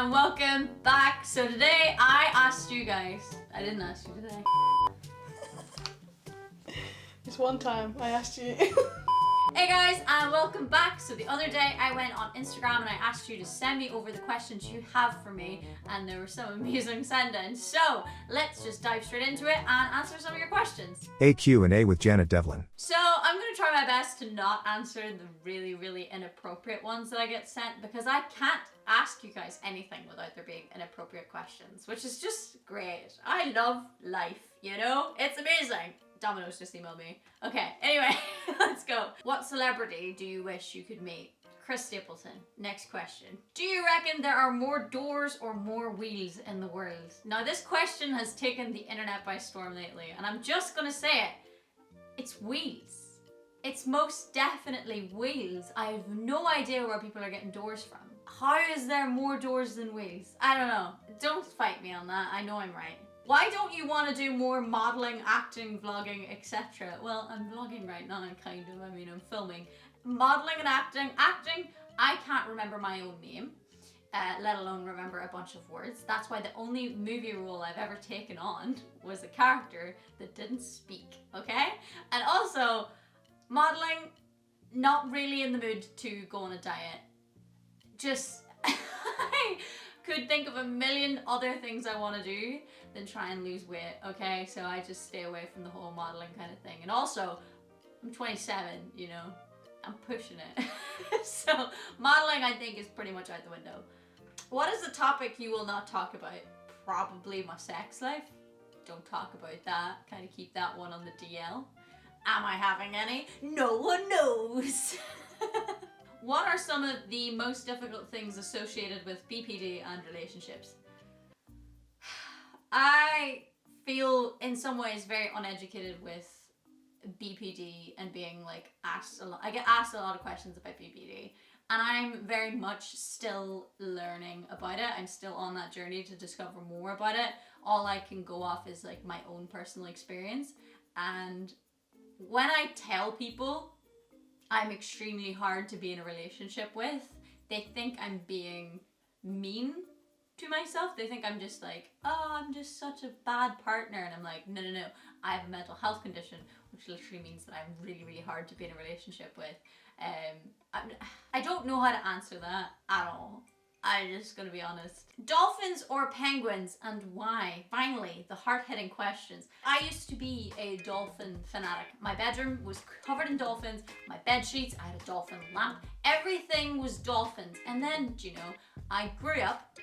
and welcome back. So today I asked you guys, I didn't ask you today. Just one time I asked you. Hey guys, and welcome back. So the other day I went on Instagram and I asked you to send me over the questions you have for me, and there were some amusing send-ins. So let's just dive straight into it and answer some of your questions. A Q&A with Janet Devlin. So I'm going to try my best to not answer the really inappropriate ones that I get sent, because I can't ask you guys anything without there being inappropriate questions, which is just great. I love life, you know? It's amazing. Domino's just emailed me. Okay, anyway, let's go. What celebrity do you wish you could meet? Chris Stapleton. Next question. Do you reckon there are more doors or more wheels in the world? Now, this question has taken the internet by storm lately, and I'm just gonna say it. It's wheels. It's most definitely wheels. I have no idea where people are getting doors from. How is there more doors than wheels? I don't know. Don't fight me on that. I know I'm right. Why don't you want to do more modeling, acting, vlogging, etc.? Well, I'm vlogging right now, kind of. I mean, I'm filming. Modeling and acting. Acting, I can't remember my own name, let alone remember a bunch of words. That's why the only movie role I've ever taken on was a character that didn't speak, okay? And also, modeling, not really in the mood to go on a diet. Just, I could think of a million other things I want to do than try and lose weight, okay? So I just stay away from the whole modeling kind of thing. And also, I'm 27, you know, I'm pushing it. So modeling, I think, is pretty much out the window. What is the topic you will not talk about? Probably my sex life. Don't talk about that. Kind of keep that one on the DL. Am I having any? No one knows. What are some of the most difficult things associated with BPD and relationships? I feel in some ways very uneducated with BPD and being like asked a lot. I get asked a lot of questions about BPD, and I'm very much still learning about it. I'm still on that journey to discover more about it. All I can go off is like my own personal experience, and when I tell people I'm extremely hard to be in a relationship with, they think I'm being mean to myself. They think I'm just like, oh, I'm just such a bad partner. And I'm like, no. I have a mental health condition, which literally means that I'm really hard to be in a relationship with. I don't know how to answer that at all. I'm just gonna be honest. Dolphins or penguins, and why? Finally, the hard-hitting questions. I used to be a dolphin fanatic. My bedroom was covered in dolphins, my bed sheets, I had a dolphin lamp, everything was dolphins. And then, you know, I grew up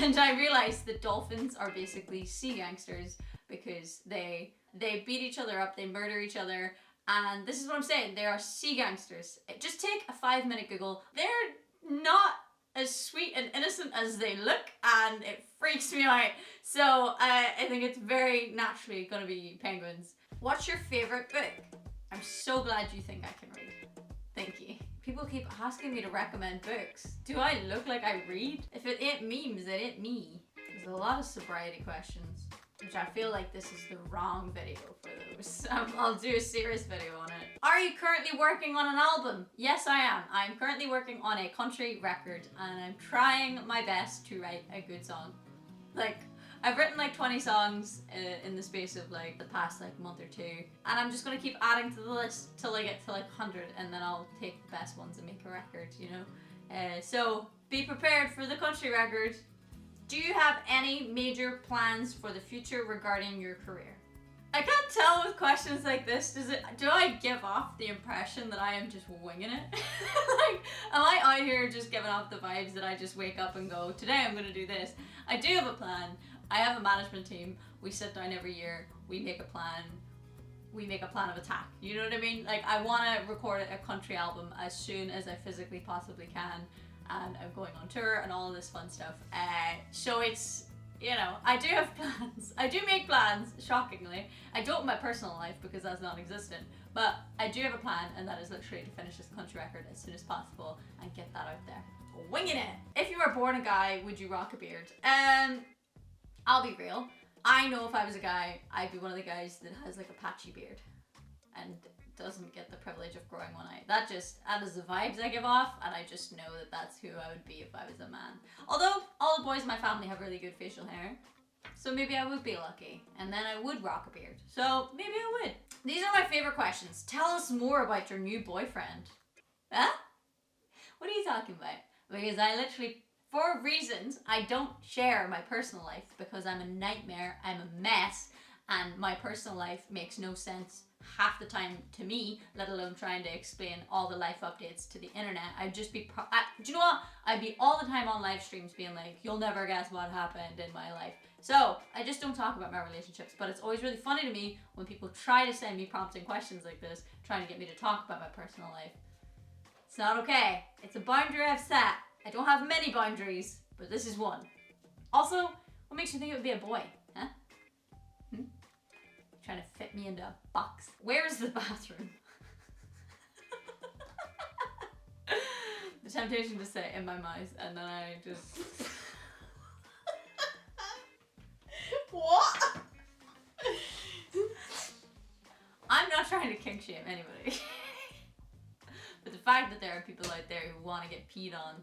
and I realized that dolphins are basically sea gangsters, because they beat each other up, they murder each other, and this is what I'm saying, they are sea gangsters. Just take a 5-minute Google. They're not as sweet and innocent as they look, and it freaks me out. So I think it's very naturally gonna be penguins. What's your favorite book? I'm so glad you think I can read. Thank you. People keep asking me to recommend books. Do I look like I read? If it ain't memes, it ain't me. There's a lot of sobriety questions, which I feel like this is the wrong video for those. I'll do a serious video on it. Are you currently working on an album? Yes, I am. I'm currently working on a country record, and I'm trying my best to write a good song. Like, I've written like 20 songs in the space of like the past like month or two, and I'm just gonna keep adding to the list till I get to like 100, and then I'll take the best ones and make a record, you know? So be prepared for the country record. Do you have any major plans for the future regarding your career? I can't tell with questions like this, do I give off the impression that I am just winging it? Like, am I out here just giving off the vibes that I just wake up and go, today I'm gonna do this? I do have a plan. I have a management team. We sit down every year, we make a plan. We make a plan of attack. You know what I mean? Like, I wanna record a country album as soon as I physically possibly can. And I'm going on tour and all of this fun stuff. So it's, you know, I do have plans. I do make plans, shockingly. I don't in my personal life because that's non-existent. But I do have a plan, and that is literally to finish this country record as soon as possible and get that out there. Winging it! If you were born a guy, would you rock a beard? I'll be real. I know if I was a guy, I'd be one of the guys that has like a patchy beard and doesn't get the privilege of growing one out. That is the vibes I give off, and I just know that that's who I would be if I was a man. Although all the boys in my family have really good facial hair. So maybe I would be lucky, and then I would rock a beard. So maybe I would. These are my favorite questions. Tell us more about your new boyfriend. Huh? What are you talking about? Because I literally, for reasons, I don't share my personal life because I'm a nightmare, I'm a mess, and my personal life makes no sense half the time to me, let alone trying to explain all the life updates to the internet. I'd just be, do you know what? I'd be all the time on live streams being like, you'll never guess what happened in my life. So I just don't talk about my relationships, but it's always really funny to me when people try to send me prompting questions like this, trying to get me to talk about my personal life. It's not okay. It's a boundary I've set. I don't have many boundaries, but this is one. Also, what makes you think it would be a boy? Huh? Trying to fit me into a box. Where's the bathroom? The temptation to say in my mouth, and then I just... What? I'm not trying to kink shame anybody. But the fact that there are people out there who want to get peed on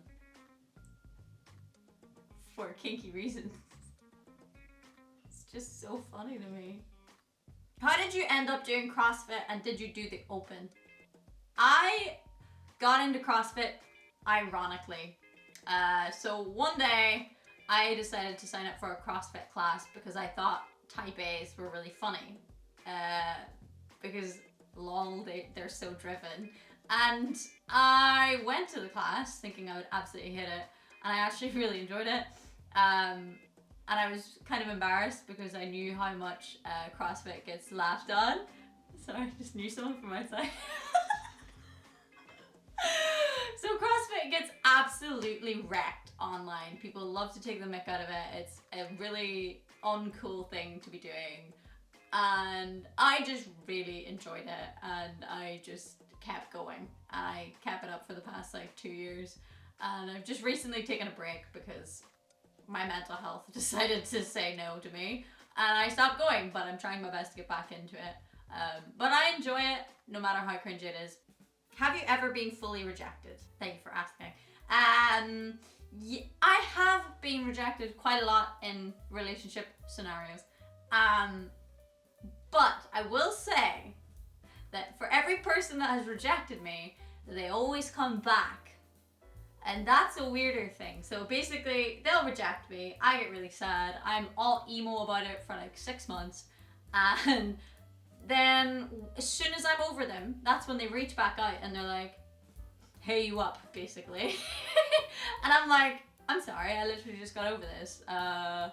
for kinky reasons, it's just so funny to me. How did you end up doing CrossFit, and did you do the open? I got into CrossFit ironically. So one day I decided to sign up for a CrossFit class because I thought type A's were really funny. Because lol, they're so driven. And I went to the class thinking I would absolutely hit it, and I actually really enjoyed it. And I was kind of embarrassed because I knew how much CrossFit gets laughed on. Sorry, I just knew someone from outside. So CrossFit gets absolutely wrecked online. People love to take the mick out of it. It's a really uncool thing to be doing. And I just really enjoyed it, and I just kept going. I kept it up for the past like 2 years, and I've just recently taken a break because my mental health decided to say no to me, and I stopped going, but I'm trying my best to get back into it. But I enjoy it no matter how cringy it is. Have you ever been fully rejected? Thank you for asking. Yeah, I have been rejected quite a lot in relationship scenarios. But I will say that for every person that has rejected me, they always come back. And that's a weirder thing. So basically, they'll reject me. I get really sad. I'm all emo about it for like 6 months. And then as soon as I'm over them, that's when they reach back out and they're like, hey, you up, basically. And I'm like, I'm sorry, I literally just got over this. I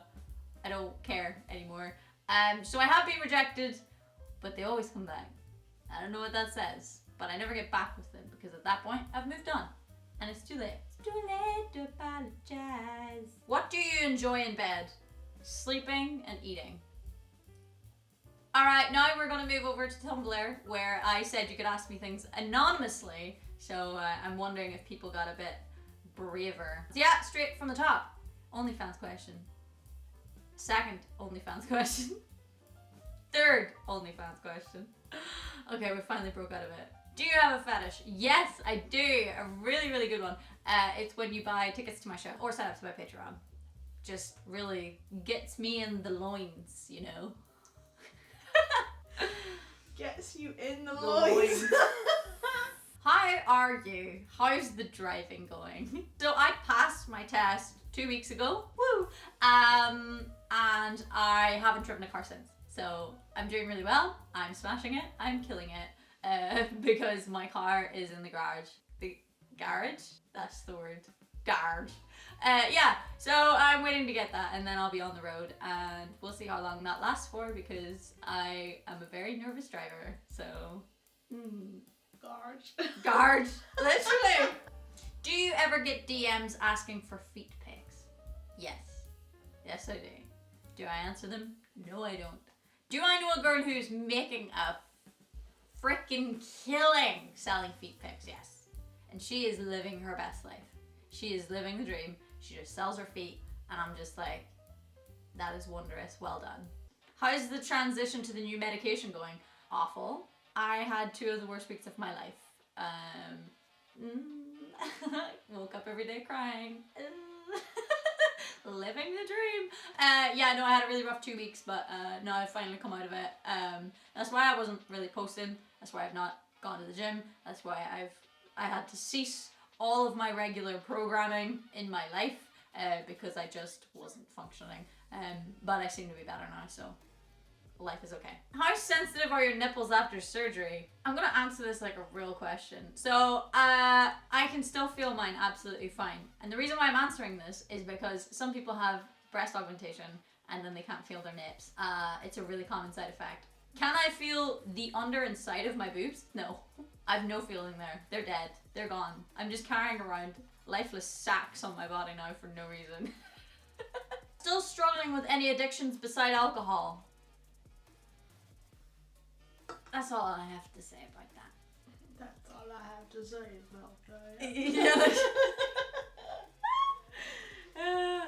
don't care anymore. So I have been rejected, but they always come back. I don't know what that says, but I never get back with them because at that point, I've moved on. And it's too late. It's too late to apologize. What do you enjoy in bed? Sleeping and eating. Alright, now we're going to move over to Tumblr, where I said you could ask me things anonymously. So I'm wondering if people got a bit braver. So yeah, straight from the top. OnlyFans question. Second OnlyFans question. Third OnlyFans question. Okay, we finally broke out of it. Do you have a fetish? Yes, I do. A really, really good one. It's when you buy tickets to my show or sign up to my Patreon. Just really gets me in the loins, you know. Gets you in the loins. How are you? How's the driving going? So I passed my test 2 weeks ago. Woo! And I haven't driven a car since. So I'm doing really well. I'm smashing it. I'm killing it. Because my car is in the garage. The garage? That's the word. Garage. Yeah, so I'm waiting to get that and then I'll be on the road and we'll see how long that lasts for because I am a very nervous driver. So, Garage. Literally. Do you ever get DMs asking for feet pics? Yes. Yes, I do. Do I answer them? No, I don't. Do I know a girl who's making a freaking killing selling feet pics? Yes. And she is living her best life. She is living the dream. She just sells her feet and I'm just like, that is wondrous. Well done. How's the transition to the new medication going? Awful. I had 2 of the worst weeks of my life. Woke up every day crying. Literally. living the dream. Yeah, no, I had a really rough 2 weeks, but now I've finally come out of it. That's why I wasn't really posting. That's why I've not gone to the gym. That's why I had to cease all of my regular programming in my life because I just wasn't functioning. But I seem to be better now, so life is okay. How sensitive are your nipples after surgery? I'm gonna answer this like a real question. So I can still feel mine absolutely fine. And the reason why I'm answering this is because some people have breast augmentation and then they can't feel their nips. It's a really common side effect. Can I feel the under and side of my boobs? No. I've no feeling there. They're dead. They're gone. I'm just carrying around lifeless sacks on my body now for no reason. Still struggling with any addictions beside alcohol? That's all I have to say about that. That's all I have to say about that. Yeah.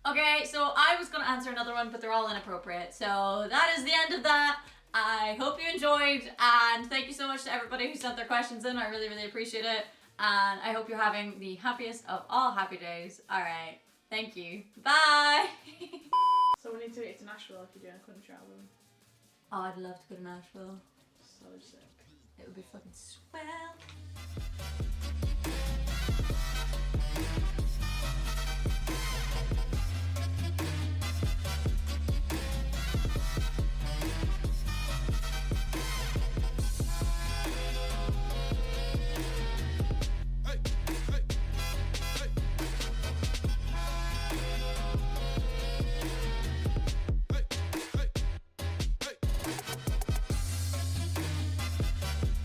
Okay, so I was gonna answer another one, but they're all inappropriate. So that is the end of that. I hope you enjoyed, and thank you so much to everybody who sent their questions in. I really, really appreciate it. And I hope you're having the happiest of all happy days. Alright, thank you. Bye! So we need to get to Nashville if you're doing a country album. Oh, I'd love to go to Nashville. So sick. It would be fucking swell.